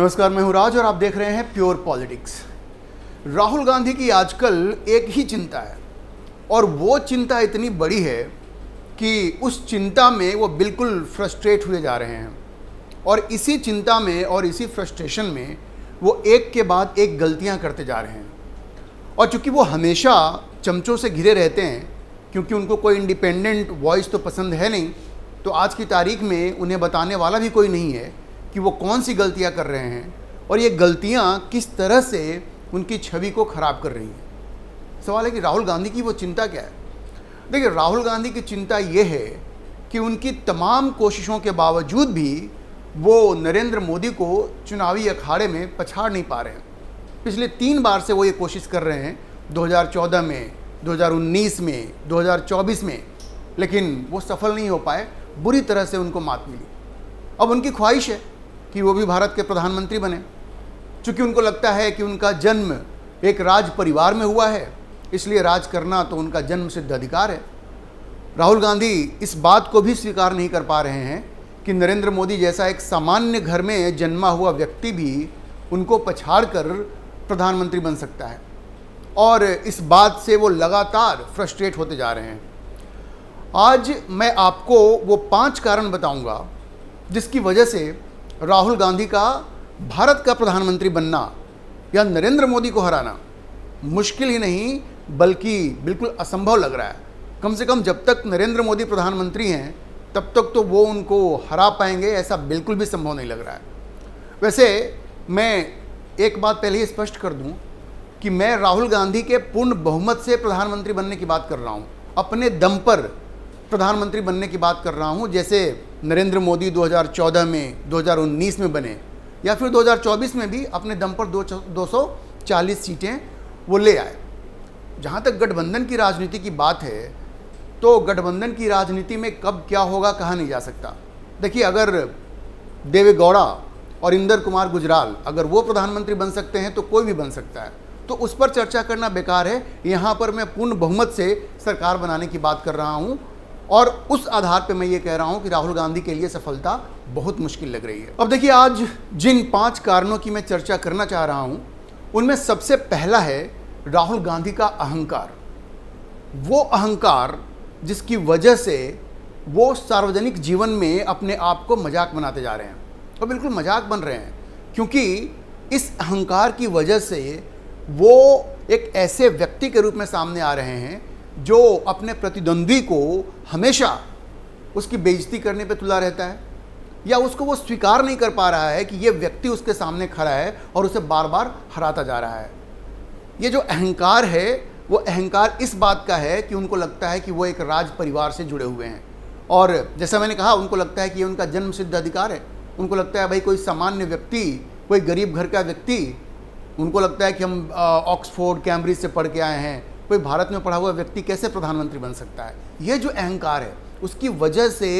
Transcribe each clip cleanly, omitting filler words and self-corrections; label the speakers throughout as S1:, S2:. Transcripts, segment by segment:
S1: नमस्कार, मैं हूं राज और आप देख रहे हैं प्योर पॉलिटिक्स। राहुल गांधी की आजकल एक ही चिंता है और वो चिंता इतनी बड़ी है कि उस चिंता में वो बिल्कुल फ्रस्ट्रेट हुए जा रहे हैं और इसी चिंता में और इसी फ्रस्ट्रेशन में वो एक के बाद एक गलतियां करते जा रहे हैं। और चूंकि वो हमेशा चमचों से घिरे रहते हैं, क्योंकि उनको कोई इंडिपेंडेंट वॉइस तो पसंद है नहीं, तो आज की तारीख में उन्हें बताने वाला भी कोई नहीं है कि वो कौन सी गलतियां कर रहे हैं और ये गलतियां किस तरह से उनकी छवि को खराब कर रही हैं। सवाल है कि राहुल गांधी की वो चिंता क्या है। देखिए, राहुल गांधी की चिंता ये है कि उनकी तमाम कोशिशों के बावजूद भी वो नरेंद्र मोदी को चुनावी अखाड़े में पछाड़ नहीं पा रहे हैं। पिछले 3 बार से वो ये कोशिश कर रहे हैं, 2014 में, 2019 में, 2024 में, लेकिन वो सफल नहीं हो पाए। बुरी तरह से उनको मात मिली। अब उनकी ख्वाहिश है कि वो भी भारत के प्रधानमंत्री बने, चूँकि उनको लगता है कि उनका जन्म एक राज परिवार में हुआ है, इसलिए राज करना तो उनका जन्म सिद्ध अधिकार है। राहुल गांधी इस बात को भी स्वीकार नहीं कर पा रहे हैं कि नरेंद्र मोदी जैसा एक सामान्य घर में जन्मा हुआ व्यक्ति भी उनको पछाड़कर प्रधानमंत्री बन सकता है, और इस बात से वो लगातार फ्रस्ट्रेट होते जा रहे हैं। आज मैं आपको वो 5 कारण बताऊंगा जिसकी वजह से राहुल गांधी का भारत का प्रधानमंत्री बनना या नरेंद्र मोदी को हराना मुश्किल ही नहीं बल्कि बिल्कुल असंभव लग रहा है। कम से कम जब तक नरेंद्र मोदी प्रधानमंत्री हैं तब तक तो वो उनको हरा पाएंगे, ऐसा बिल्कुल भी संभव नहीं लग रहा है। वैसे मैं एक बात पहले ही स्पष्ट कर दूं कि मैं राहुल गांधी के पूर्ण बहुमत से प्रधानमंत्री बनने की बात कर रहा हूं, अपने दम पर प्रधानमंत्री बनने की बात कर रहा हूं। जैसे नरेंद्र मोदी 2014 में, 2019 में बने, या फिर 2024 में भी अपने दम पर 240 सीटें वो ले आए। जहां तक गठबंधन की राजनीति की बात है, तो गठबंधन की राजनीति में कब क्या होगा कहा नहीं जा सकता। देखिए, अगर देवेगौड़ा और इंदर कुमार गुजराल अगर वो प्रधानमंत्री बन सकते हैं तो कोई भी बन सकता है, तो उस पर चर्चा करना बेकार है। यहाँ पर मैं पूर्ण बहुमत से सरकार बनाने की बात कर रहा हूँ और उस आधार पर मैं ये कह रहा हूँ कि राहुल गांधी के लिए सफलता बहुत मुश्किल लग रही है। अब देखिए, आज जिन 5 कारणों की मैं चर्चा करना चाह रहा हूँ उनमें सबसे पहला है राहुल गांधी का अहंकार। वो अहंकार जिसकी वजह से वो सार्वजनिक जीवन में अपने आप को मजाक बनाते जा रहे हैं और बिल्कुल मजाक बन रहे हैं, क्योंकि इस अहंकार की वजह से वो एक ऐसे व्यक्ति के रूप में सामने आ रहे हैं जो अपने प्रतिद्वंद्वी को हमेशा उसकी बेइज्जती करने पे तुला रहता है, या उसको वो स्वीकार नहीं कर पा रहा है कि ये व्यक्ति उसके सामने खड़ा है और उसे बार बार हराता जा रहा है। ये जो अहंकार है वो अहंकार इस बात का है कि उनको लगता है कि वो एक राज परिवार से जुड़े हुए हैं, और जैसा मैंने कहा, उनको लगता है कि ये उनका जन्म सिद्ध अधिकार है। उनको लगता है भाई कोई सामान्य व्यक्ति, कोई गरीब घर का व्यक्ति, उनको लगता है कि हम ऑक्सफोर्ड कैम्ब्रिज से पढ़ के आए हैं, कोई भारत में पढ़ा हुआ व्यक्ति कैसे प्रधानमंत्री बन सकता है। ये जो अहंकार है उसकी वजह से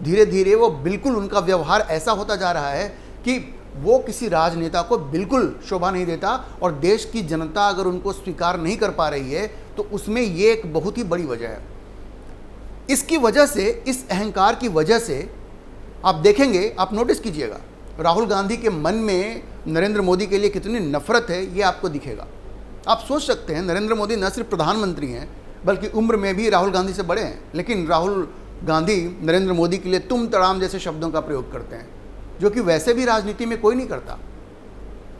S1: धीरे धीरे वो बिल्कुल उनका व्यवहार ऐसा होता जा रहा है कि वो किसी राजनेता को बिल्कुल शोभा नहीं देता, और देश की जनता अगर उनको स्वीकार नहीं कर पा रही है तो उसमें ये एक बहुत ही बड़ी वजह है। इसकी वजह से, इस अहंकार की वजह से आप देखेंगे, आप नोटिस कीजिएगा, राहुल गांधी के मन में नरेंद्र मोदी के लिए कितनी नफरत है ये आपको दिखेगा। आप सोच सकते हैं, नरेंद्र मोदी न सिर्फ प्रधानमंत्री हैं बल्कि उम्र में भी राहुल गांधी से बड़े हैं, लेकिन राहुल गांधी नरेंद्र मोदी के लिए तुम तड़ाम जैसे शब्दों का प्रयोग करते हैं, जो कि वैसे भी राजनीति में कोई नहीं करता,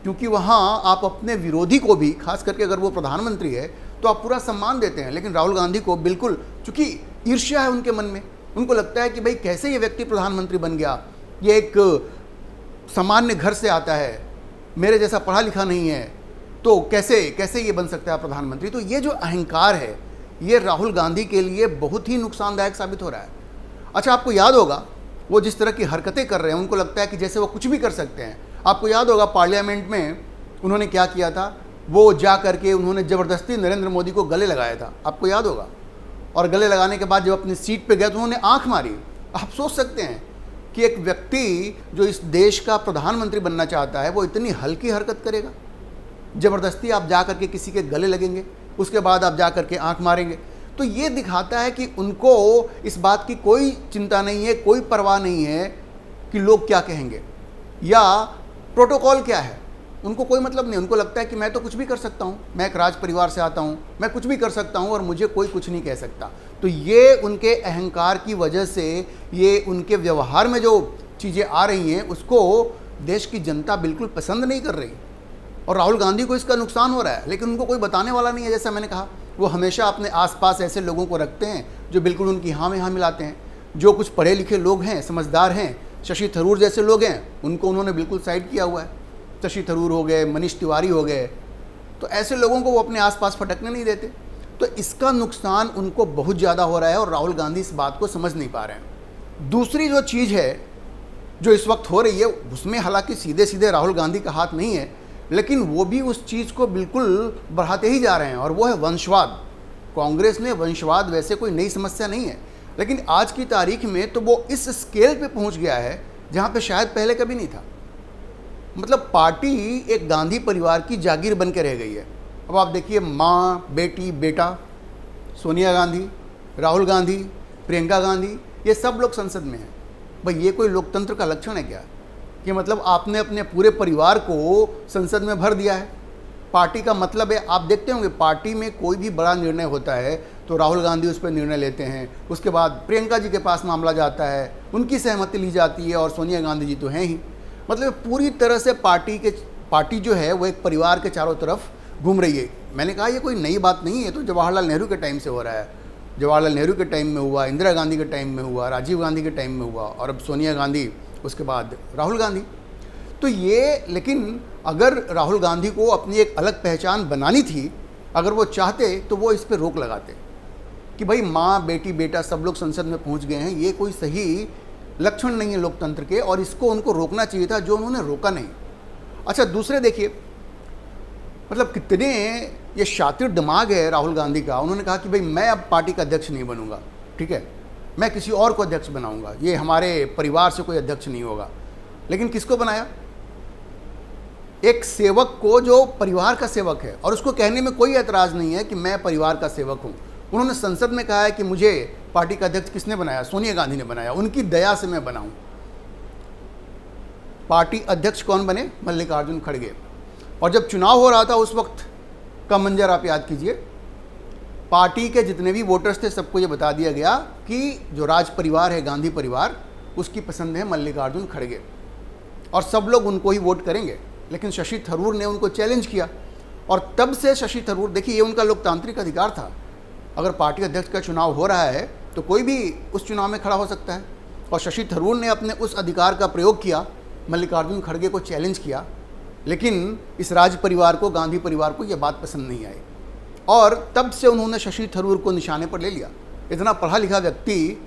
S1: क्योंकि वहाँ आप अपने विरोधी को भी, खास करके अगर वो प्रधानमंत्री है, तो आप पूरा सम्मान देते हैं। लेकिन राहुल गांधी को बिल्कुल, चूँकि ईर्ष्या है उनके मन में, उनको लगता है कि भाई कैसे ये व्यक्ति प्रधानमंत्री बन गया, ये एक सामान्य घर से आता है, मेरे जैसा पढ़ा लिखा नहीं है, तो कैसे ये बन सकता है प्रधानमंत्री। तो ये जो अहंकार है ये राहुल गांधी के लिए बहुत ही नुकसानदायक साबित हो रहा है। अच्छा, आपको याद होगा वो जिस तरह की हरकतें कर रहे हैं, उनको लगता है कि जैसे वो कुछ भी कर सकते हैं। आपको याद होगा पार्लियामेंट में उन्होंने क्या किया था, वो जा करके उन्होंने ज़बरदस्ती नरेंद्र मोदी को गले लगाया था, आपको याद होगा। और गले लगाने के बाद जब अपनी सीट पे गए तो उन्होंने आंख मारी। आप सोच सकते हैं कि एक व्यक्ति जो इस देश का प्रधानमंत्री बनना चाहता है वो इतनी हल्की हरकत करेगा। ज़बरदस्ती आप जा करके किसी के गले लगेंगे, उसके बाद आप जा करके आंख मारेंगे। तो ये दिखाता है कि उनको इस बात की कोई चिंता नहीं है, कोई परवाह नहीं है कि लोग क्या कहेंगे, या प्रोटोकॉल क्या है उनको कोई मतलब नहीं। उनको लगता है कि मैं तो कुछ भी कर सकता हूँ, मैं एक राज परिवार से आता हूँ, मैं कुछ भी कर सकता हूँ और मुझे कोई कुछ नहीं कह सकता। तो ये उनके अहंकार की वजह से, ये उनके व्यवहार में जो चीज़ें आ रही हैं उसको देश की जनता बिल्कुल पसंद नहीं कर रही और राहुल गांधी को इसका नुकसान हो रहा है, लेकिन उनको कोई बताने वाला नहीं है। जैसा मैंने कहा, वो हमेशा अपने आसपास ऐसे लोगों को रखते हैं जो बिल्कुल उनकी हाँ में हाँ मिलाते हैं। जो कुछ पढ़े लिखे लोग हैं, समझदार हैं, शशि थरूर जैसे लोग हैं, उनको उन्होंने बिल्कुल साइड किया हुआ है। शशि थरूर हो गए, मनीष तिवारी हो गए, तो ऐसे लोगों को वो अपने आसपास फटकने नहीं देते। तो इसका नुकसान उनको बहुत ज़्यादा हो रहा है और राहुल गांधी इस बात को समझ नहीं पा रहे हैं। दूसरी जो चीज़ है जो इस वक्त हो रही है, उसमें हालांकि सीधे सीधे राहुल गांधी का हाथ नहीं है, लेकिन वो भी उस चीज़ को बिल्कुल बढ़ाते ही जा रहे हैं, और वो है वंशवाद। कांग्रेस में वंशवाद वैसे कोई नई समस्या नहीं है, लेकिन आज की तारीख में तो वो इस स्केल पे पहुंच गया है जहाँ पे शायद पहले कभी नहीं था। मतलब पार्टी एक गांधी परिवार की जागीर बन के रह गई है। अब आप देखिए, माँ, बेटी, बेटा, सोनिया गांधी, राहुल गांधी, प्रियंका गांधी, ये सब लोग संसद में हैं। भाई ये कोई लोकतंत्र का लक्षण है क्या कि मतलब आपने अपने पूरे परिवार को संसद में भर दिया है? पार्टी का मतलब है, आप देखते होंगे पार्टी में कोई भी बड़ा निर्णय होता है तो राहुल गांधी उस पर निर्णय लेते हैं, उसके बाद प्रियंका जी के पास मामला जाता है, उनकी सहमति ली जाती है, और सोनिया गांधी जी तो हैं ही। मतलब पूरी तरह से पार्टी जो है वो एक परिवार के चारों तरफ घूम रही है। मैंने कहा ये कोई नई बात नहीं है, तो जवाहरलाल नेहरू के टाइम से हो रहा है। जवाहरलाल नेहरू के टाइम में हुआ, इंदिरा गांधी के टाइम में हुआ, राजीव गांधी के टाइम में हुआ, और अब सोनिया गांधी, उसके बाद राहुल गांधी। तो ये, लेकिन अगर राहुल गांधी को अपनी एक अलग पहचान बनानी थी, अगर वो चाहते तो वो इस पर रोक लगाते कि भाई माँ, बेटी, बेटा सब लोग संसद में पहुंच गए हैं। ये कोई सही लक्षण नहीं है लोकतंत्र के, और इसको उनको रोकना चाहिए था, जो उन्होंने रोका नहीं। अच्छा, दूसरे देखिए, मतलब कितने ये शातिर दिमाग है राहुल गांधी का। उन्होंने कहा कि भाई मैं अब पार्टी का अध्यक्ष नहीं बनूंगा, ठीक है, मैं किसी और को अध्यक्ष बनाऊंगा, ये हमारे परिवार से कोई अध्यक्ष नहीं होगा। लेकिन किसको बनाया? एक सेवक को जो परिवार का सेवक है, और उसको कहने में कोई ऐतराज़ नहीं है कि मैं परिवार का सेवक हूँ। उन्होंने संसद में कहा है कि मुझे पार्टी का अध्यक्ष किसने बनाया? सोनिया गांधी ने बनाया, उनकी दया से मैं बनाऊं। पार्टी अध्यक्ष कौन बने? मल्लिकार्जुन खड़गे। और जब चुनाव हो रहा था उस वक्त का मंजर आप याद कीजिए, पार्टी के जितने भी वोटर्स थे सबको ये बता दिया गया कि जो राज परिवार है, गांधी परिवार, उसकी पसंद है मल्लिकार्जुन खड़गे, और सब लोग उनको ही वोट करेंगे। लेकिन शशि थरूर ने उनको चैलेंज किया, और तब से शशि थरूर, देखिए ये उनका लोकतांत्रिक अधिकार था, अगर पार्टी अध्यक्ष का चुनाव हो रहा है तो कोई भी उस चुनाव में खड़ा हो सकता है, और शशि थरूर ने अपने उस अधिकार का प्रयोग किया, मल्लिकार्जुन खड़गे को चैलेंज किया। लेकिन इस राज परिवार को, गांधी परिवार को, यह बात पसंद नहीं आई, और तब से उन्होंने शशि थरूर को निशाने पर ले लिया। इतना पढ़ा लिखा व्यक्ति,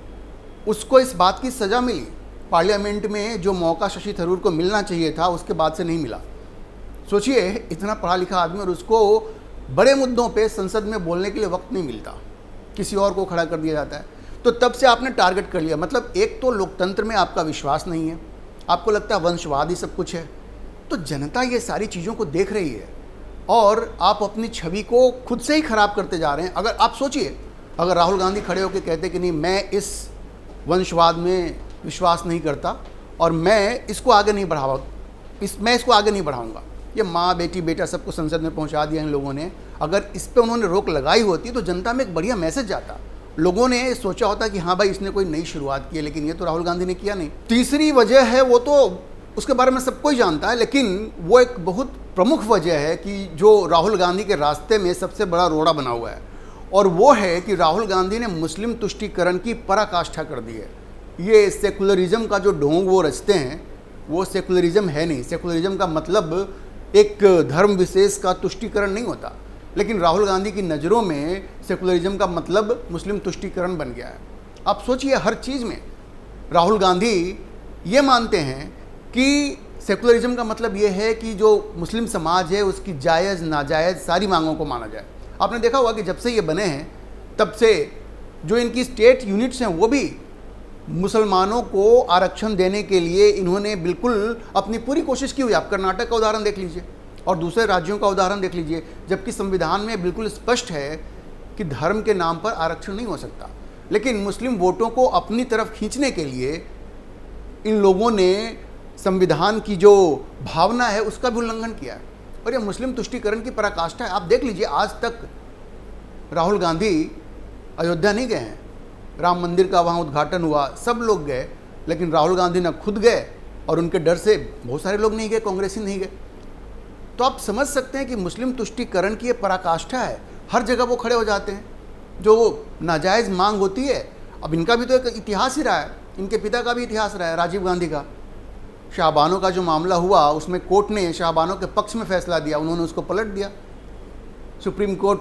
S1: उसको इस बात की सज़ा मिली। पार्लियामेंट में जो मौका शशि थरूर को मिलना चाहिए था उसके बाद से नहीं मिला। सोचिए, इतना पढ़ा लिखा आदमी, और उसको बड़े मुद्दों पे संसद में बोलने के लिए वक्त नहीं मिलता, किसी और को खड़ा कर दिया जाता है। तो तब से आपने टारगेट कर लिया। मतलब एक तो लोकतंत्र में आपका विश्वास नहीं है, आपको लगता है वंशवाद ही सब कुछ है। तो जनता ये सारी चीज़ों को देख रही है, और आप अपनी छवि को खुद से ही खराब करते जा रहे हैं। अगर आप सोचिए, अगर राहुल गांधी खड़े होकर कहते कि नहीं, मैं इस वंशवाद में विश्वास नहीं करता और मैं इसको आगे नहीं मैं इसको आगे नहीं बढ़ाऊँगा, ये माँ, बेटी, बेटा सबको संसद में पहुंचा दिया इन लोगों ने, अगर इस पे उन्होंने रोक लगाई होती तो जनता में एक बढ़िया मैसेज जाता। लोगों ने सोचा होता कि हाँ भाई, इसने कोई नई शुरुआत की है, लेकिन ये तो राहुल गांधी ने किया नहीं। तीसरी वजह है, वो तो उसके बारे में सबको ही जानता है, लेकिन वो एक बहुत प्रमुख वजह है कि जो राहुल गांधी के रास्ते में सबसे बड़ा रोड़ा बना हुआ है, और वो है कि राहुल गांधी ने मुस्लिम तुष्टीकरण की पराकाष्ठा कर दी है। ये सेकुलरिज्म का जो ढोंग वो रचते हैं, वो सेकुलरिज्म है नहीं। सेकुलरिज्म का मतलब एक धर्म विशेष का तुष्टीकरण नहीं होता, लेकिन राहुल गांधी की नज़रों में सेकुलरिज्म का मतलब मुस्लिम तुष्टीकरण बन गया है। आप सोचिए, हर चीज़ में राहुल गांधी ये मानते हैं कि सेकुलरिज्म का मतलब ये है कि जो मुस्लिम समाज है उसकी जायज़ नाजायज़ सारी मांगों को माना जाए। आपने देखा होगा कि जब से ये बने हैं तब से जो इनकी स्टेट यूनिट्स हैं वो भी मुसलमानों को आरक्षण देने के लिए इन्होंने बिल्कुल अपनी पूरी कोशिश की हुई। आप कर्नाटक का उदाहरण देख लीजिए और दूसरे राज्यों का उदाहरण देख लीजिए, जबकि संविधान में बिल्कुल स्पष्ट है कि धर्म के नाम पर आरक्षण नहीं हो सकता। लेकिन मुस्लिम वोटों को अपनी तरफ खींचने के लिए इन लोगों ने संविधान की जो भावना है उसका भी उल्लंघन किया है। और ये मुस्लिम तुष्टीकरण की पराकाष्ठा है। आप देख लीजिए, आज तक राहुल गांधी अयोध्या नहीं गए हैं, राम मंदिर का वहाँ उद्घाटन हुआ, सब लोग गए, लेकिन राहुल गांधी न खुद गए और उनके डर से बहुत सारे लोग नहीं गए, कांग्रेसी नहीं गए। तो आप समझ सकते हैं कि मुस्लिम तुष्टीकरण की ये पराकाष्ठा है। हर जगह वो खड़े हो जाते हैं, जो नाजायज़ मांग होती है। अब इनका भी तो एक इतिहास ही रहा है, इनके पिता का भी इतिहास रहा है, राजीव गांधी का। शाहबानों का जो मामला हुआ उसमें कोर्ट ने शाहबानों के पक्ष में फैसला दिया, उन्होंने उसको पलट दिया, सुप्रीम कोर्ट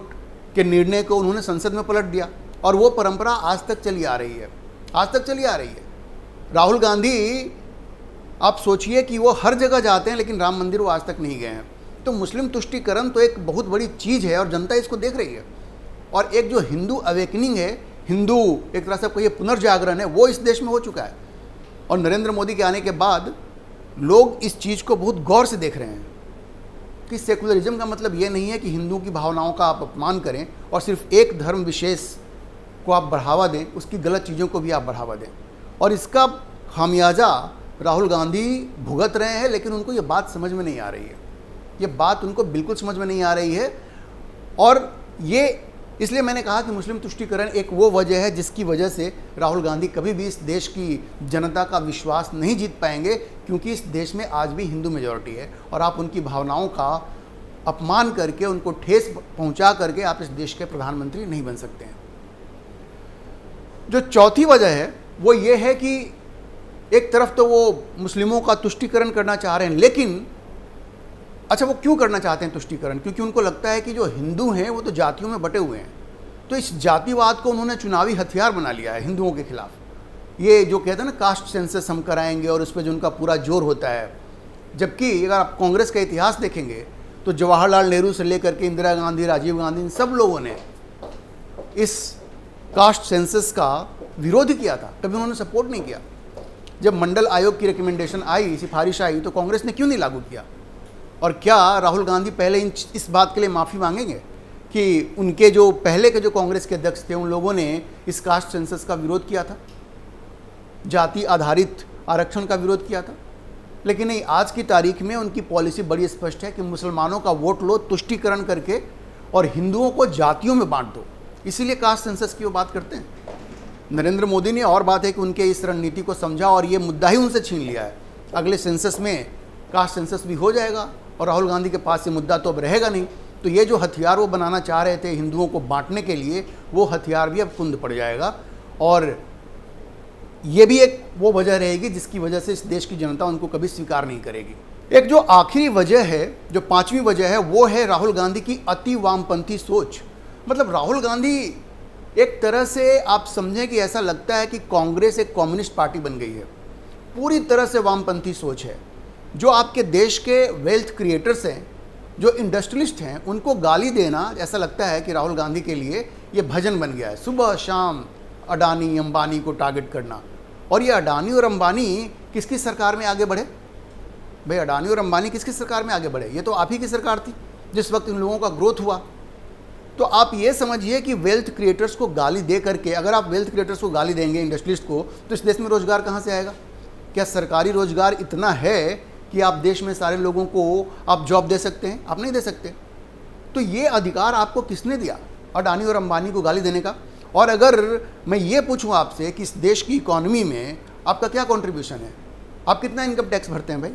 S1: के निर्णय को उन्होंने संसद में पलट दिया, और वो परंपरा आज तक चली आ रही है, आज तक चली आ रही है। राहुल गांधी, आप सोचिए कि वो हर जगह जाते हैं, लेकिन राम मंदिर वो आज तक नहीं गए हैं। तो मुस्लिम तुष्टीकरण तो एक बहुत बड़ी चीज़ है और जनता इसको देख रही है। और एक जो हिंदू अवेकनिंग है, हिंदू एक तरह से कोई पुनर्जागरण है, वो इस देश में हो चुका है। और नरेंद्र मोदी के आने के बाद लोग इस चीज़ को बहुत गौर से देख रहे हैं कि सेकुलरिज्म का मतलब ये नहीं है कि हिंदुओं की भावनाओं का आप अपमान करें और सिर्फ एक धर्म विशेष को आप बढ़ावा दें, उसकी गलत चीज़ों को भी आप बढ़ावा दें। और इसका खामियाजा राहुल गांधी भुगत रहे हैं, लेकिन उनको ये बात समझ में नहीं आ रही है। ये बात उनको बिल्कुल समझ में नहीं आ रही है। और ये इसलिए मैंने कहा कि मुस्लिम तुष्टीकरण एक वो वजह है जिसकी वजह से राहुल गांधी कभी भी इस देश की जनता का विश्वास नहीं जीत पाएंगे, क्योंकि इस देश में आज भी हिंदू मेजॉरिटी है और आप उनकी भावनाओं का अपमान करके, उनको ठेस पहुंचा करके आप इस देश के प्रधानमंत्री नहीं बन सकते हैं। जो चौथी वजह है वो ये है कि एक तरफ तो वो मुस्लिमों का तुष्टीकरण करना चाह रहे हैं, लेकिन अच्छा, वो क्यों करना चाहते हैं तुष्टीकरण? क्योंकि उनको लगता है कि जो हिंदू हैं वो तो जातियों में बटे हुए हैं, तो इस जातिवाद को उन्होंने चुनावी हथियार बना लिया है हिंदुओं के खिलाफ। ये जो कहते हैं ना कास्ट सेंसस हम कराएंगे, और उस पर जो उनका पूरा जोर होता है। जबकि अगर आप कांग्रेस का इतिहास देखेंगे तो जवाहरलाल नेहरू से लेकर के इंदिरा गांधी, राजीव गांधी, इन सब लोगों ने इस कास्ट सेंसस का विरोध किया था, कभी उन्होंने सपोर्ट नहीं किया। जब मंडल आयोग की रिकमेंडेशन आई, सिफारिश आई, तो कांग्रेस ने क्यों नहीं लागू किया? और क्या राहुल गांधी पहले इस बात के लिए माफ़ी मांगेंगे कि उनके जो पहले के जो कांग्रेस के अध्यक्ष थे उन लोगों ने इस कास्ट सेंसस का विरोध किया था, जाति आधारित आरक्षण का विरोध किया था? लेकिन नहीं, आज की तारीख में उनकी पॉलिसी बड़ी स्पष्ट है कि मुसलमानों का वोट लो, तुष्टीकरण करके, और हिंदुओं को जातियों में बांट दो। इसीलिए कास्ट सेंसस की वो बात करते हैं। नरेंद्र मोदी ने, और बात है कि उनके इस रणनीति को समझा और ये मुद्दा ही उनसे छीन लिया है। अगले सेंसस में कास्ट सेंसस भी हो जाएगा और राहुल गांधी के पास ये मुद्दा तो अब रहेगा नहीं। तो ये जो हथियार वो बनाना चाह रहे थे हिंदुओं को बांटने के लिए, वो हथियार भी अब कुंद पड़ जाएगा। और ये भी एक वो वजह रहेगी जिसकी वजह से इस देश की जनता उनको कभी स्वीकार नहीं करेगी। एक जो आखिरी वजह है, जो पांचवी वजह है, वो है राहुल गांधी की अति वामपंथी सोच। मतलब राहुल गांधी एक तरह से आप समझें कि ऐसा लगता है कि कांग्रेस एक कम्युनिस्ट पार्टी बन गई है। पूरी तरह से वामपंथी सोच है। जो आपके देश के वेल्थ क्रिएटर्स हैं, जो इंडस्ट्रियलिस्ट हैं, उनको गाली देना ऐसा लगता है कि राहुल गांधी के लिए ये भजन बन गया है। सुबह शाम अडानी अंबानी को टारगेट करना। और ये अडानी और अंबानी किसकी सरकार में आगे बढ़े? भाई, अडानी और अंबानी किसकी सरकार में आगे बढ़े? ये तो आप ही की सरकार थी जिस वक्त इन लोगों का ग्रोथ हुआ। तो आप ये समझिए कि वेल्थ क्रिएटर्स को गाली दे करके, अगर आप वेल्थ क्रिएटर्स को गाली देंगे, इंडस्ट्रियलिस्ट को, तो इस देश में रोजगार कहाँ से आएगा? क्या सरकारी रोजगार इतना है कि आप देश में सारे लोगों को आप जॉब दे सकते हैं? आप नहीं दे सकते। तो ये अधिकार आपको किसने दिया अडानी और अंबानी को गाली देने का? और अगर मैं ये पूछूं आपसे कि इस देश की इकॉनमी में आपका क्या कंट्रीब्यूशन है, आप कितना इनकम टैक्स भरते हैं भाई?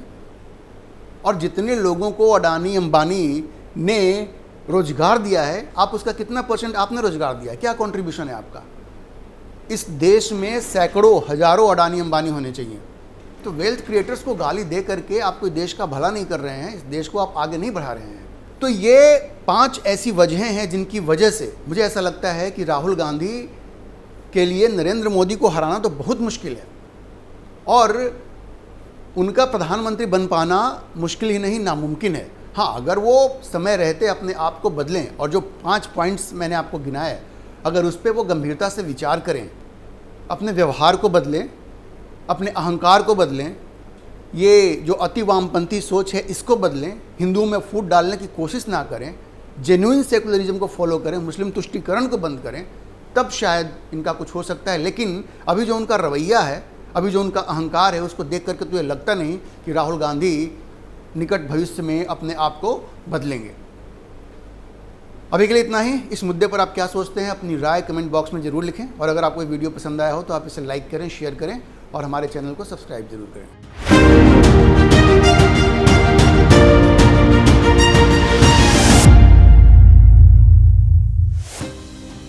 S1: और जितने लोगों को अडानी अंबानी ने रोजगार दिया है, आप उसका कितना परसेंट आपने रोजगार दिया है? क्या कंट्रीब्यूशन है आपका? इस देश में सैकड़ों हजारों अडानी अंबानी होने चाहिए। तो वेल्थ क्रिएटर्स को गाली दे करके आप कोई देश का भला नहीं कर रहे हैं, इस देश को आप आगे नहीं बढ़ा रहे हैं। तो ये 5 ऐसी वजहें हैं जिनकी वजह से मुझे ऐसा लगता है कि राहुल गांधी के लिए नरेंद्र मोदी को हराना तो बहुत मुश्किल है, और उनका प्रधानमंत्री बन पाना मुश्किल ही नहीं, नामुमकिन है। हाँ, अगर वो समय रहते अपने आप को बदलें और जो 5 पॉइंट्स मैंने आपको गिनाए, अगर उस पर वो गंभीरता से विचार करें, अपने व्यवहार को बदलें, अपने अहंकार को बदलें, ये जो अति वामपंथी सोच है इसको बदलें, हिंदुओं में फूट डालने की कोशिश ना करें, जेन्युइन सेकुलरिज्म को फॉलो करें, मुस्लिम तुष्टीकरण को बंद करें, तब शायद इनका कुछ हो सकता है। लेकिन अभी जो उनका रवैया है अभी जो उनका अहंकार है उसको देख करके तुझे लगता नहीं कि राहुल गांधी निकट भविष्य में अपने आप को बदलेंगे। अभी के लिए इतना ही। इस मुद्दे पर आप क्या सोचते हैं अपनी राय कमेंट बॉक्स में ज़रूर लिखें, और अगर आपको ये वीडियो पसंद आया हो तो आप इसे लाइक करें, शेयर करें और हमारे चैनल को सब्सक्राइब जरूर करें।